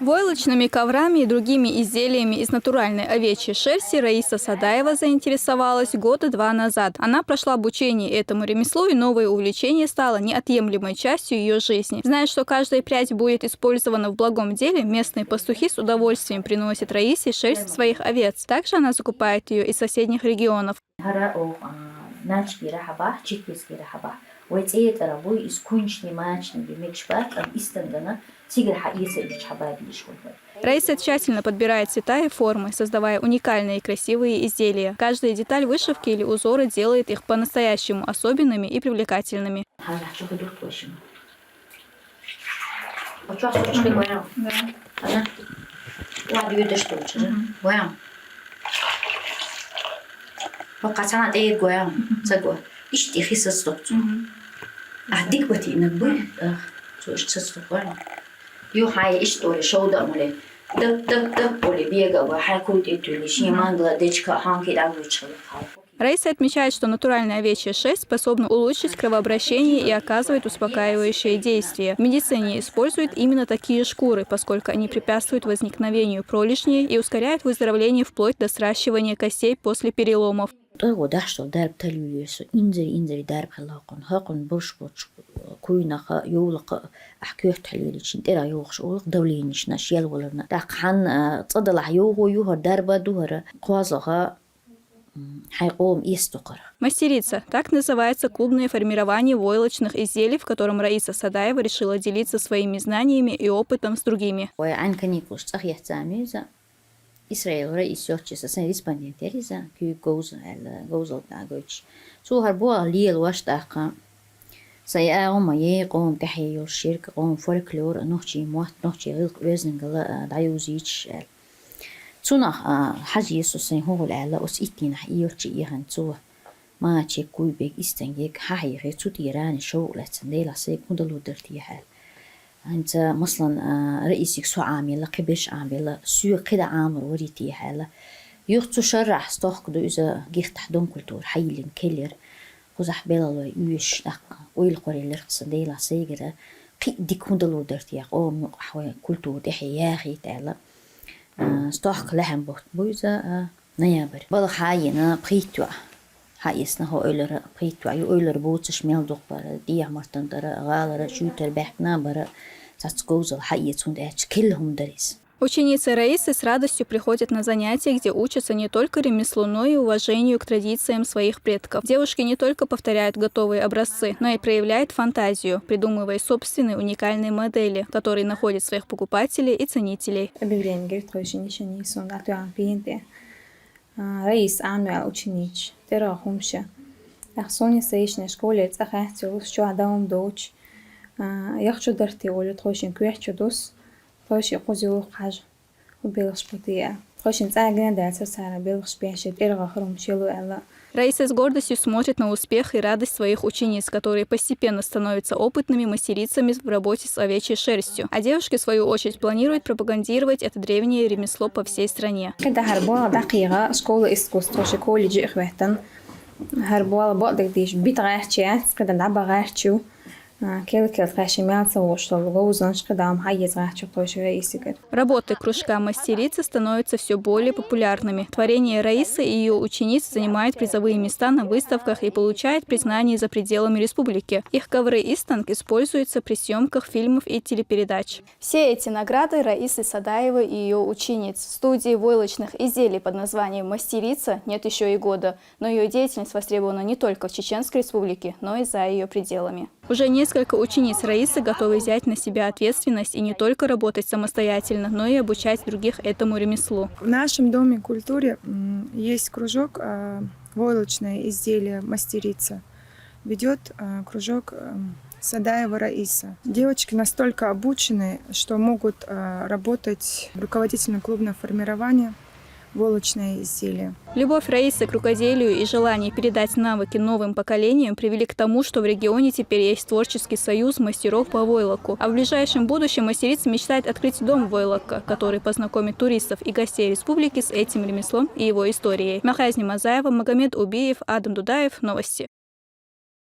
Войлочными коврами и другими изделиями из натуральной овечьей шерсти Раиса Садаева заинтересовалась года 2 назад. Она прошла обучение этому ремеслу, и новое увлечение стало неотъемлемой частью ее жизни. Зная, что каждая прядь будет использована в благом деле, местные пастухи с удовольствием приносят Раисе шерсть своих овец. Также она закупает ее из соседних регионов. Раиса тщательно подбирает цвета и формы, создавая уникальные и красивые изделия. Каждая деталь вышивки или узора делает их по-настоящему особенными и привлекательными. Раиса отмечает, что натуральная овечья шерсть способна улучшить кровообращение и оказывает успокаивающее действие. В медицине используют именно такие шкуры, поскольку они препятствуют возникновению пролежней и ускоряют выздоровление вплоть до сращивания костей после переломов. Мастерица – так называется клубное формирование войлочных изделий, в котором Раиса Садаева решила делиться своими знаниями и опытом с другими. أنت مثلا رئيسك سو عاملة قبش عاملة سو كده عامر وريتي حالة يختو شرح استخدو إذا جيت تحدون كلتور حيلين كلير خزح بلا يوش دقة ويلقوري اللرقص ديلا سيجرة قي دي كوندلو درتيا قوم حوي كلتور دحي ياخي تعالى استخ لحم بوت بوزا نيابر بلا حاينا بقيتوا حايسنا هو أولر بقيتوا يو أولر بوتش ميل دقبر دي عمرتن درا غالر شوتر بحنا برا تاتسكوزل حايتون داتش كلهم دريس. Ученицы Раисы с радостью приходят на занятия, где учатся не только ремеслу, но и уважению к традициям своих предков. Девушки не только повторяют готовые образцы, но и проявляют фантазию, придумывая собственные уникальные модели, которые находят своих покупателей и ценителей. رئيس أعمال ученик, ترى همشة. أخصوني سيشنا شكولة أخذت شو عداهم دوش. يخشوا درتي ولد خوشين كويحشوا دوس. خوش يقوزوا حاجة وبيلغش بطيئة. خوش نتاعنا دالسة سارة بيلغش بيحشة إرغا خرم شيلو ألا. Раиса с гордостью смотрит на успех и радость своих учениц, которые постепенно становятся опытными мастерицами в работе с овечьей шерстью. А девушки, в свою очередь, планируют пропагандировать это древнее ремесло по всей стране. Работы кружка мастерицы становятся все более популярными. Творения Раисы и ее учениц занимают призовые места на выставках и получают признание за пределами республики. Их ковры и станк используются при съемках фильмов и телепередач. Все эти награды Раисы Садаевой и ее учениц. В студии войлочных изделий под названием «Мастерица» нет еще и года, но ее деятельность востребована не только в Чеченской республике, но и за ее пределами. Уже несколько учениц Раисы готовы взять на себя ответственность и не только работать самостоятельно, но и обучать других этому ремеслу. В нашем доме культуры есть кружок «Войлочное изделие мастерица». Ведет кружок Садаева Раиса. Девочки настолько обучены, что могут работать в руководительном клубном формировании войлочное изделие. Любовь Раисы к рукоделию и желание передать навыки новым поколениям привели к тому, что в регионе теперь есть творческий союз мастеров по войлоку. А в ближайшем будущем мастерица мечтает открыть дом войлока, который познакомит туристов и гостей республики с этим ремеслом и его историей. Махазни Мазаева, Магомед Убиев, Адам Дудаев. Новости.